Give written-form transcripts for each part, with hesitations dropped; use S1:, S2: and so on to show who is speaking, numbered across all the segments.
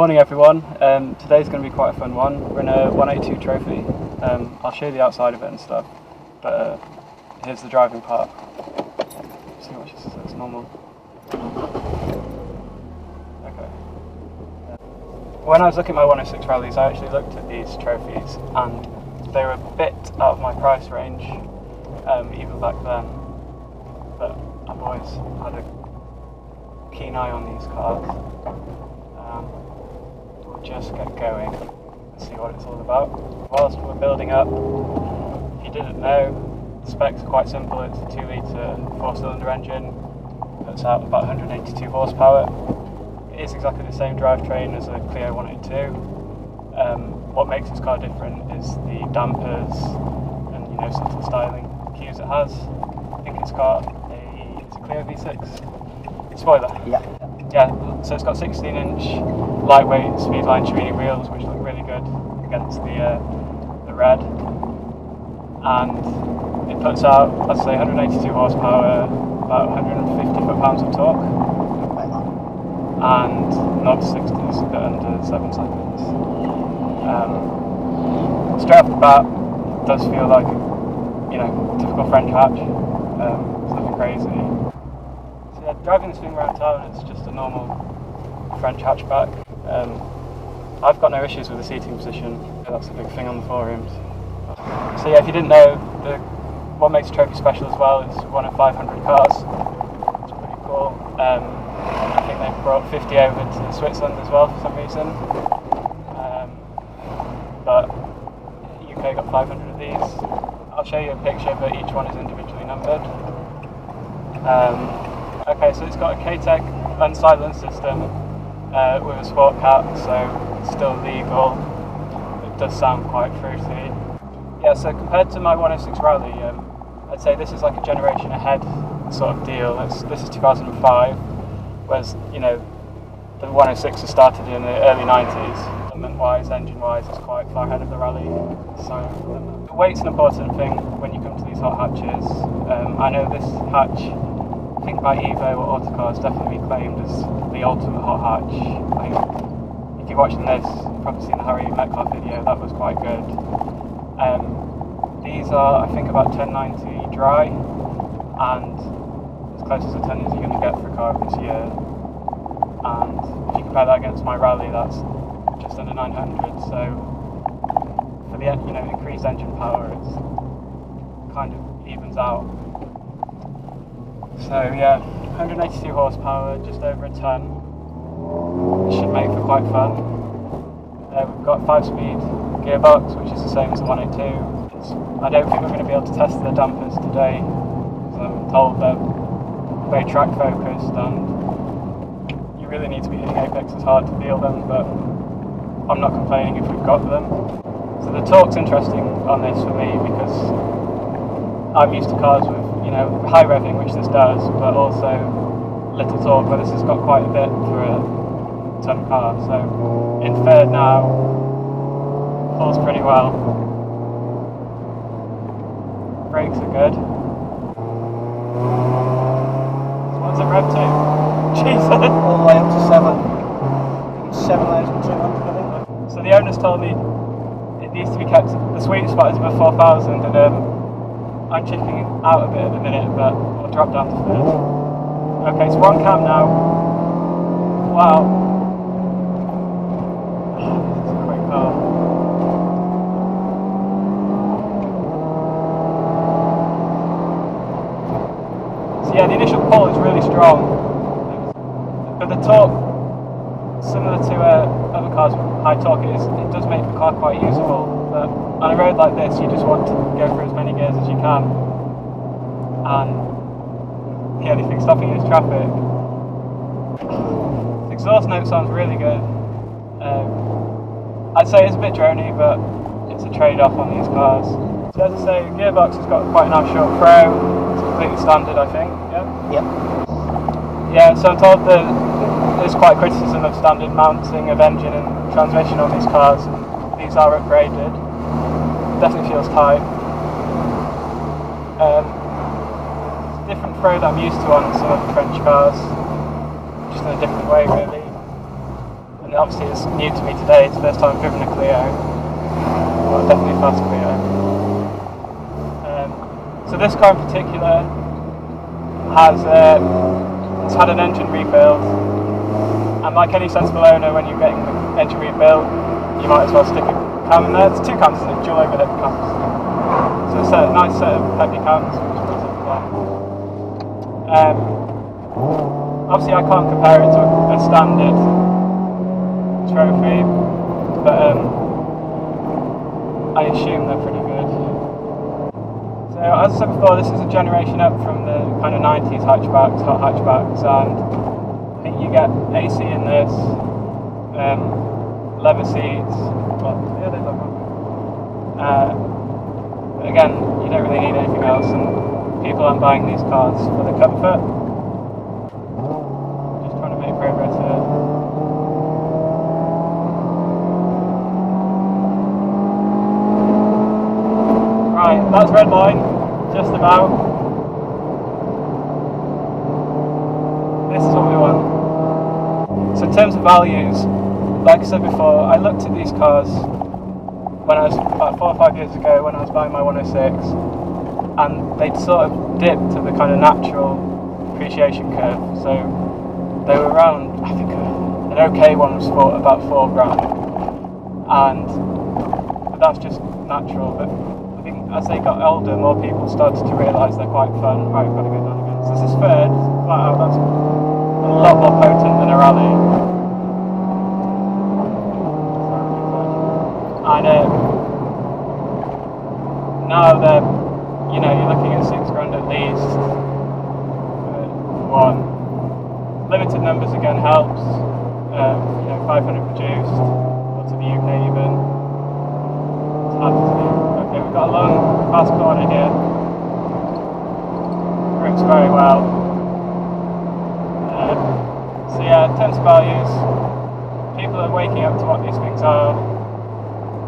S1: Morning everyone, today's going to be quite a fun one. We're in a 182 trophy. I'll show you the outside of it and stuff, but here's the driving part. See what she says, normal. Okay. When I was looking at my 106 rallies, I actually looked at these trophies and they were a bit out of my price range, even back then, but I've always had a keen eye on these cars. We'll just get going and see what it's all about. Whilst we're building up, if you didn't know, the specs are quite simple. It's a 2-litre 4-cylinder engine, puts out about 182 horsepower. It is exactly the same drivetrain as a Clio 182. What makes this car different is the dampers and subtle styling cues it has. I think it's got a Clio V6 spoiler. Yeah, so it's got 16-inch lightweight Speedline Cherini wheels, which look really good against the red, and it puts out, let's say, 182 horsepower, about 150 foot-pounds of torque, and 0 to 60 under 7 seconds. Straight off the bat, it does feel like typical French hatch. It's nothing crazy. Yeah, driving this thing around town, it's just a normal French hatchback. I've got no issues with the seating position. That's a big thing on the forums. So yeah, if you didn't know, what makes a trophy special as well is one of 500 cars. It's pretty cool. I think they've brought 50 over to Switzerland as well for some reason. But UK got 500 of these. I'll show you a picture, but each one is individually numbered. Okay, so it's got a K-Tech unsilenced system with a sport cap, so it's still legal. It does sound quite fruity. Yeah, so compared to my 106 Rally, I'd say this is like a generation ahead sort of deal. This is 2005, whereas the 106 has started in the early 90s. Element-wise, engine-wise, it's quite far ahead of the Rally. So the weight's an important thing when you come to these hot hatches. I know this hatch, I think by Evo or Autocar, is definitely claimed as the ultimate hot hatch. If you're watching this, you've probably seen the Harry Metcalf video, that was quite good. These are, I think, about 1090 dry, and as close as a 10 as you're going to get for a car of this year. And if you compare that against my Rally, that's just under 900, so for the increased engine power, it's kind of evens out. So yeah, 182 horsepower, just over a ton. It should make for quite fun. We've got 5-speed gearbox, which is the same as the 182. I don't think we're going to be able to test the dampers today, because I'm told they're very track focused and you really need to be hitting apexes hard to feel them, but I'm not complaining if we've got them. So the torque's interesting on this for me because I'm used to cars with high revving, which this does, but also little torque, but this has got quite a bit for a ton car. So in third now, pulls pretty well. Brakes are good. So what's it rev to? Jesus!
S2: All the way up to 7,200, I think.
S1: So the owner's told me it needs to be kept, the sweet spot is above 4,000, and I'm chipping out a bit at the minute, but we'll drop down to third. Okay, so we're on cam now. Wow. This is a quick car. So yeah, the initial pull is really strong, but the torque, similar to other cars with high torque, it does make the car quite usable. But on a road like this, you just want to go through as many gears as you can, and the only thing stopping you is traffic. The exhaust note sounds really good. I'd say it's a bit drony, but it's a trade-off on these cars. So as I say, the gearbox has got quite a nice short pro. It's completely standard, I think. Yeah.
S2: Yep.
S1: Yeah. So I'm told that there's quite criticism of standard mounting of engine and transmission on these cars. These are upgraded. Definitely feels tight. It's a different throw that I'm used to on some of the French cars, just in a different way really. And and obviously it's new to me today. It's the first time I've driven a Clio, well, definitely a fast Clio. So this car in particular has it's had an engine rebuild, and like any sensible owner, when you're getting the engine rebuilt, you might as well stick a cam in there. There's two cams, isn't it? Dual overhead cams. So it's a nice set of heavy cams, which goes up there. Obviously I can't compare it to a standard trophy, but I assume they're pretty good. So as I said before, this is a generation up from the kind of 90s hatchbacks, hot hatchbacks, and I think you get AC in this, leather seats, well, yeah, they look good. But again, you don't really need anything else, and people aren't buying these cars for the comfort. Just trying to make progress here. Right, that's red line, just about. This is what we want. So in terms of values, like I said before, I looked at these cars when I was about 4 or 5 years ago when I was buying my 106, and they'd sort of dipped to the kind of natural appreciation curve. So they were around, I think an okay one was for about £4,000, but that's just natural. But I think as they got older, more people started to realise they're quite fun. Right, we've got to go down again. So this is third, flat out, that's a lot more potent than a rally. And now they're, you know, you're looking at £6,000 at least for one. Limited numbers again helps. You know, 500 produced, or to the UK even. It's hard to see. Okay, we've got a long fast corner here. Grips very well. So yeah, in terms of values, people are waking up to what these things are.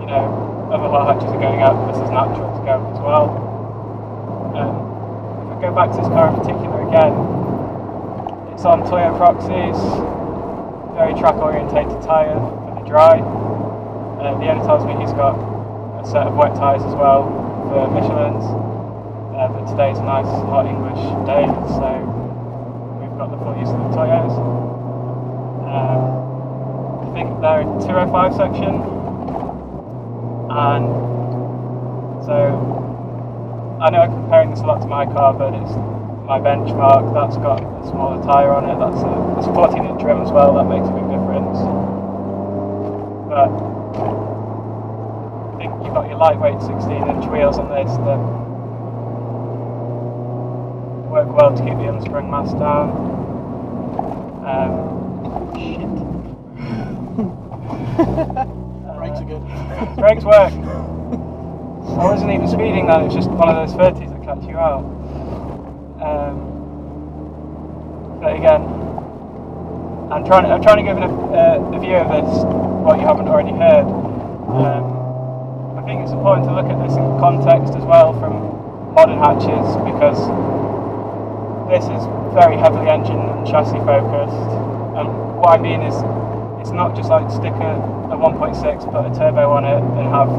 S1: You know, other hot hatches are going up, this is natural to go up as well. If we go back to this car in particular again, it's on Toyota Proxies, very track orientated tyre for the dry. The owner tells me he's got a set of wet tyres as well for Michelin's, but today's a nice hot English day, so we've got the full use of the Toyotas. I think they're a 205 section. And so I know I'm comparing this a lot to my car, but it's my benchmark. That's got a smaller tyre on it. That's a 14-inch rim as well. That makes a big difference. But I think you've got your lightweight 16-inch wheels on this that work well to keep the unsprung mass down.
S2: Brakes are good.
S1: Brakes work. I wasn't even speeding then, it was just one of those 30s that catch you out. But again, I'm trying to give a view of this, what you haven't already heard. I think it's important to look at this in context as well from modern hatches, because this is very heavily engine and chassis focused. And what I mean is, it's not just like stick a 1.6, put a turbo on it and have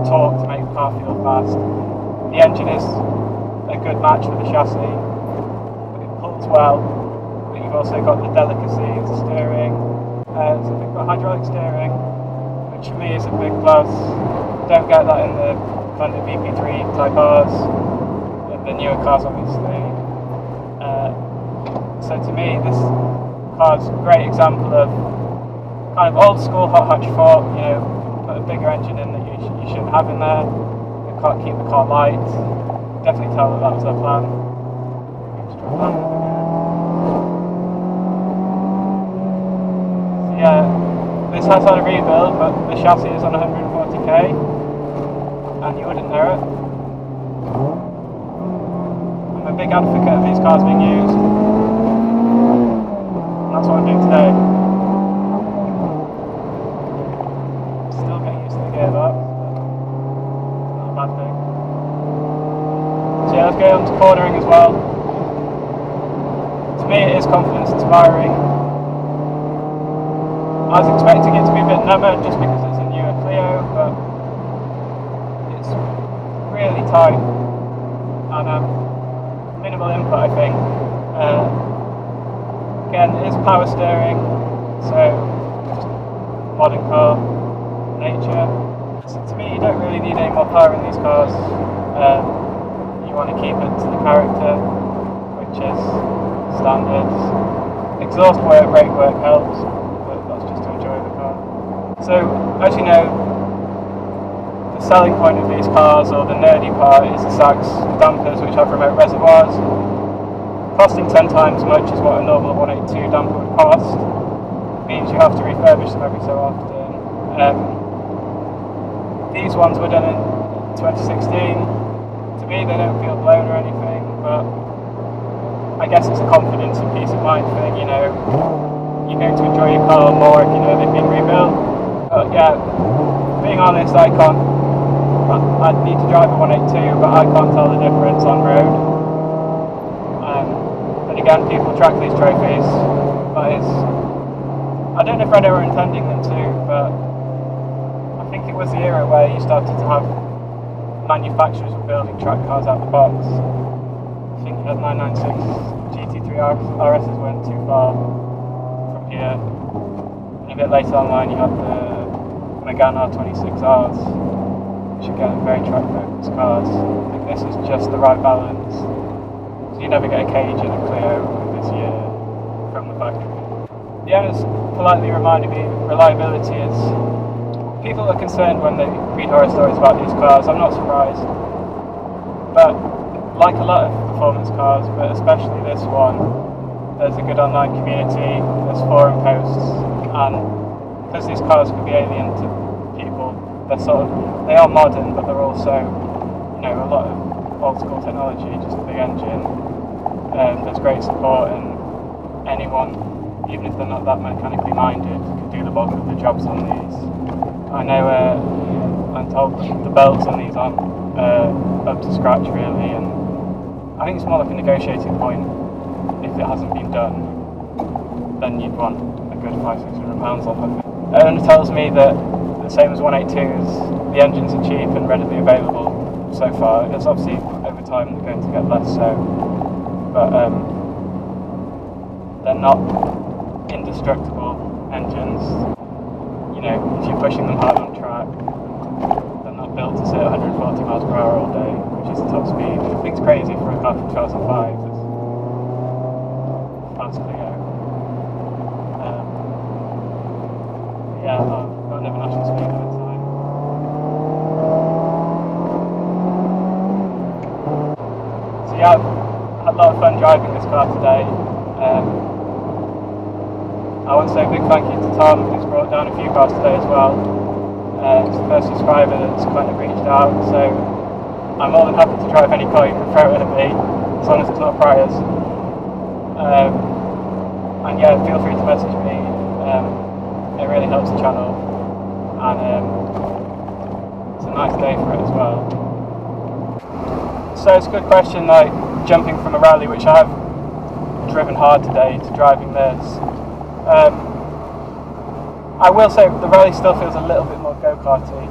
S1: torque to make the car feel fast. The engine is a good match for the chassis, it pulls well, but you've also got the delicacy of the steering. So they've got hydraulic steering, which for me is a big plus. Don't get that in the kind of VP3 Type Rs, the newer cars obviously. So to me this car's a great example of kind of old school hot hatch thought, you know, put a bigger engine in that you shouldn't have in there, keep the car light. Definitely tell that was their plan. So yeah, this has had a rebuild, but the chassis is on 140k, and you wouldn't know it. I'm a big advocate of these cars being used, and that's what I'm doing today. Gearbox, not a bad thing. So yeah, let's go on to cornering as well. To me it is confidence inspiring. I was expecting bit number just because it's a newer Clio, but it's really tight and minimal input, I think. Again, it is power steering, so just modern car nature. So to me, you don't really need any more power in these cars. You want to keep it to the character, which is standard. Exhaust work, brake work helps, but that's just to enjoy the car. So, as you know, the selling point of these cars, or the nerdy part, is the Sachs dampers, which have remote reservoirs. Costing 10 times as much as what a normal 182 damper would cost, means you have to refurbish them every so often. These ones were done in 2016. To me, they don't feel blown or anything, but I guess it's a confidence and peace of mind thing, you know. You're going to enjoy your car more if you know they've been rebuilt. But yeah, being honest, I'd need to drive a 182, but I can't tell the difference on road. And again, people track these trophies, but I don't know if Renault were intending them to, but I think it was the era where you started to have manufacturers were building track cars out the box. I think you had 996 GT3 RSs went too far from here. And a bit later online you had the Megane R26Rs, which again are very track focused cars. I think this is just the right balance. So you never get a cage in a Clio this year from the factory. The owners politely reminded me reliability is. People are concerned when they read horror stories about these cars. I'm not surprised. But like a lot of performance cars, but especially this one, there's a good online community, there's forum posts, and because these cars could be alien to people, they are modern, but they're also, you know, a lot of old school technology, just a big engine. There's great support, and anyone, even if they're not that mechanically minded, can do the bulk of the jobs on these. I know I'm told the belts on these aren't up to scratch really, and I think it's more like a negotiating point. If it hasn't been done, then you'd want a good £500-600 off of it. Owner tells me that the same as 182s, the engines are cheap and readily available so far. It's obviously over time they're going to get less so, but they're not indestructible engines. You know, if you're pushing them hard on track, they're not built to sit 140 miles per hour all day, which is the top speed. I think it's crazy for a car from 2005. It's fast Clio. Yeah, I've got another national speed limit sign. So yeah, I've had a lot of fun driving this car today. I want to say a big thank you to Tom, who's brought down a few cars today as well. He's the first subscriber that's kind of reached out, so I'm more than happy to drive any car you can throw at me, as long as it's not Priors. And yeah, feel free to message me, it really helps the channel, and it's a nice day for it as well. So it's a good question, like jumping from a rally, which I have driven hard today, to driving this. I will say the rally still feels a little bit more go-karty.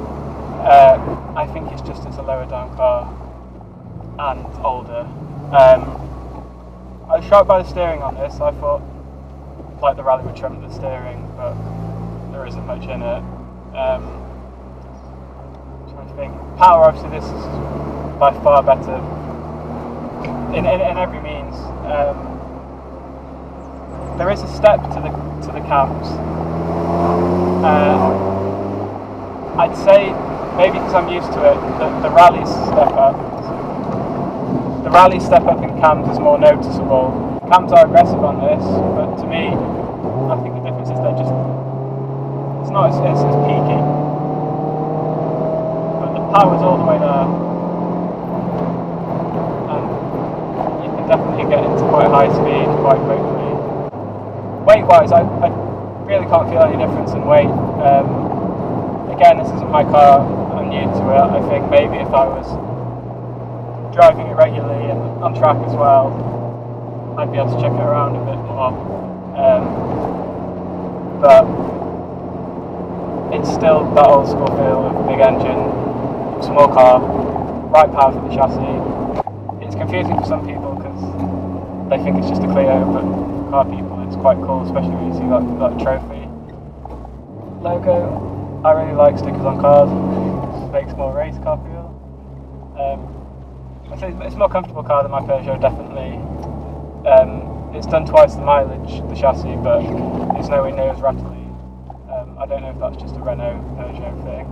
S1: I think it's just it's a lower down car and older. I was shocked by the steering on this. I thought like the rally would trump the steering, but there isn't much in it. I'm trying to think. Power, obviously, this is by far better in every means. There is a step to the cams. I'd say maybe because I'm used to it, the rallies step up. The rally step up in cams is more noticeable. Cams are aggressive on this, but to me, I think the difference is they're just it's not as peaky, but the power's all the way there, and you can definitely get into quite high speed quite quickly. Weight-wise, I really can't feel any difference in weight. Again, this isn't my car, I'm new to it. I think maybe if I was driving it regularly and on track as well, I'd be able to check it around a bit more. But it's still that old school feel of big engine, small car, right power for the chassis. It's confusing for some people because they think it's just a Clio, but for car people it's quite cool, especially when you see that trophy logo. I really like stickers on cars, it makes more race car feel. I'd say it's a more comfortable car than my Peugeot, definitely. It's done twice the mileage, the chassis, but it's nowhere near as rattly. I don't know if that's just a Renault Peugeot thing.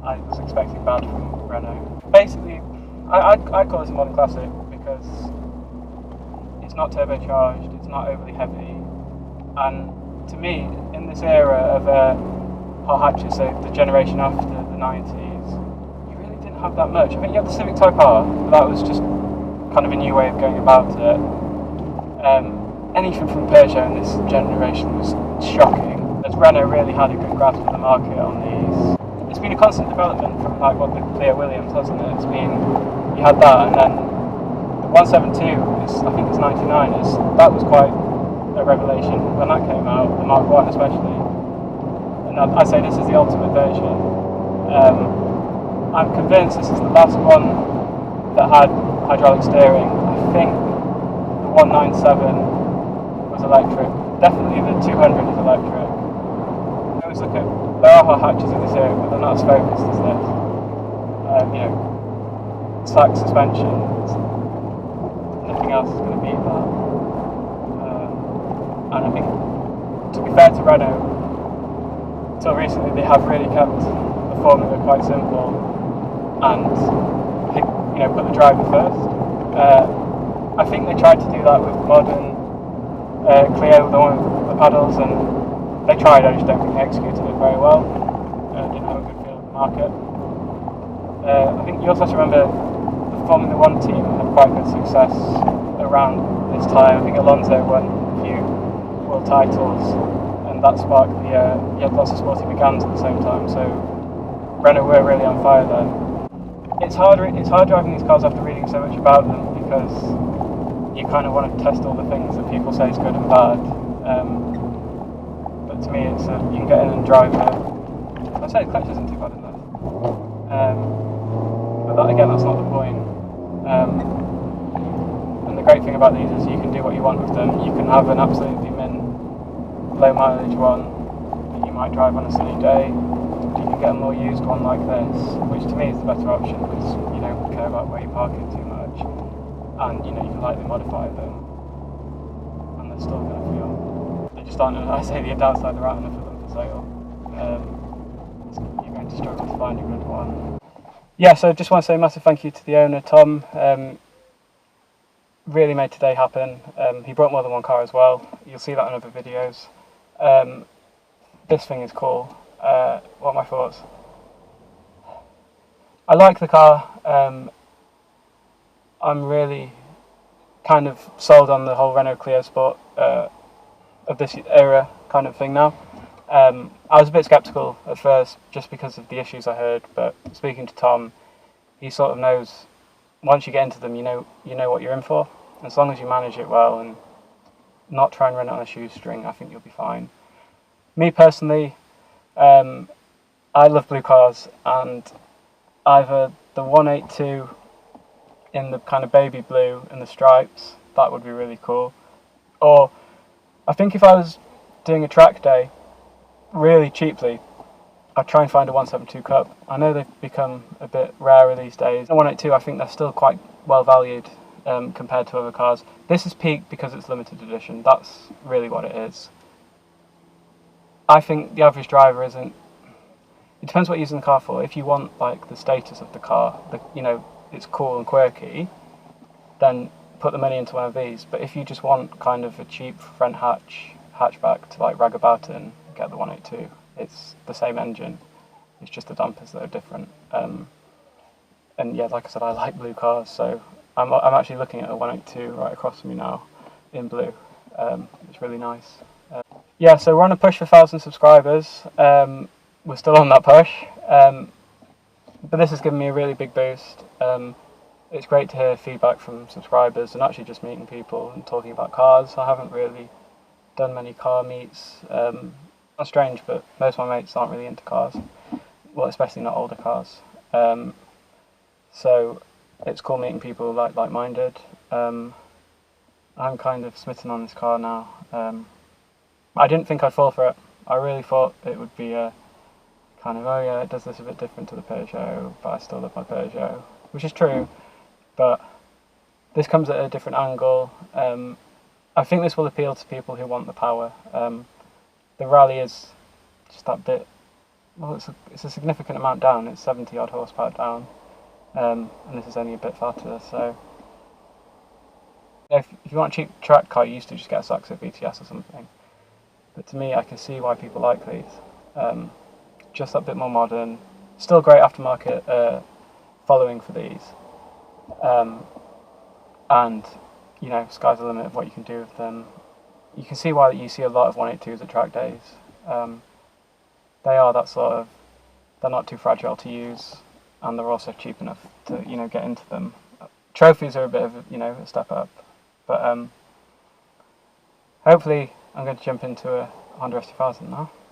S1: I was expecting bad from Renault. Basically, I'd call this a modern classic because it's not turbocharged, it's not overly heavy, and to me, in this era of hot hatches, so the generation after the 90s, you really didn't have that much. I mean, you had the Civic Type R, but that was just kind of a new way of going about it. Anything from Peugeot in this generation was shocking, as Renault really had a good grasp of the market on these. It's been a constant development from like what the Clio Williams, hasn't it? It's been, you had that, and then the 172 I think it's 99, that was quite a revelation when that came out, the Mark 1 especially. And I say this is the ultimate version. I'm convinced this is the last one that had hydraulic steering. I think the 197 was electric. Definitely the 200 is electric. I always look at, there are hot hatches in this area, but they're not as focused as this. You know, slack suspension, nothing else is going to beat that. And I think, to be fair to Renault, until recently they have really kept the formula quite simple and put the driver first. I think they tried to do that with modern Clio, the one with the paddles, and they tried, I just don't think they executed it very well. Didn't have a good feel of the market. I think you also have to remember the Formula 1 team had quite good success around this time. I think Alonso won a few world titles, and that sparked you had lots of sporty McGanns at the same time, so Renault were really on fire then. It's hard driving these cars after reading so much about them, because you kind of want to test all the things that people say is good and bad. But to me, it's you can get in and drive it. I'd say the clutch isn't too bad in this. But that's not the point. And the great thing about these is you can do what you want with them. You can have an absolutely low mileage one that you might drive on a sunny day. You can get a more used one like this, which to me is the better option because you don't care about where you park it too much. And you can lightly modify them, and they're still going to feel. They just aren't. I say the downside, there aren't enough of them for sale. You're going to struggle to find a good one. Yeah, so just want to say a massive thank you to the owner, Tom. Really made today happen. He brought more than one car as well. You'll see that in other videos. This thing is cool. What are my thoughts? I like the car. I'm really kind of sold on the whole Renault Clio Sport of this era kind of thing now. I was a bit sceptical at first just because of the issues I heard, but speaking to Tom, he sort of knows once you get into them, you know what you're in for. As long as you manage it well and not try and run it on a shoestring, I think you'll be fine. Me personally, I love blue cars, and either the 182 in the kind of baby blue and the stripes, that would be really cool. Or I think if I was doing a track day really cheaply, I'd try and find a 172 Cup. I know they've become a bit rarer these days. The 182, I think they're still quite well valued compared to other cars. This is peak because it's limited edition. That's really what it is. I think the average driver isn't. It depends what you're using the car for. If you want like the status of the car, it's cool and quirky, then put the money into one of these. But if you just want kind of a cheap front hatchback to like rag about in, get the 182. It's the same engine. It's just the dampers that are different. And yeah, like I said, I like blue cars, so I'm actually looking at a 182 right across from me now in blue. It's really nice. Yeah, so we're on a push for 1,000 subscribers. We're still on that push. But this has given me a really big boost. It's great to hear feedback from subscribers and actually just meeting people and talking about cars. I haven't really done many car meets Not strange, but most of my mates aren't really into cars. Well, especially not older cars. So it's cool meeting people like-minded. I'm kind of smitten on this car now. I didn't think I'd fall for it. I really thought it would be a kind of, oh yeah, it does this a bit different to the Peugeot, but I still love my Peugeot, which is true, but this comes at a different angle. I think this will appeal to people who want the power. The Rally is just that bit, well, it's a significant amount down, it's 70 odd horsepower down, and this is only a bit fatter, so if you want a cheap track car, you used to just get a Saxo VTS or something. But to me, I can see why people like these. Just that bit more modern. Still great aftermarket following for these. And, you know, sky's the limit of what you can do with them. You can see why you see a lot of 182s at track days. They are that sort of, they're not too fragile to use, and they're also cheap enough to, you know, get into them. Trophies are a bit of, you know, a step up. But hopefully I'm going to jump into a Honda S2000 now.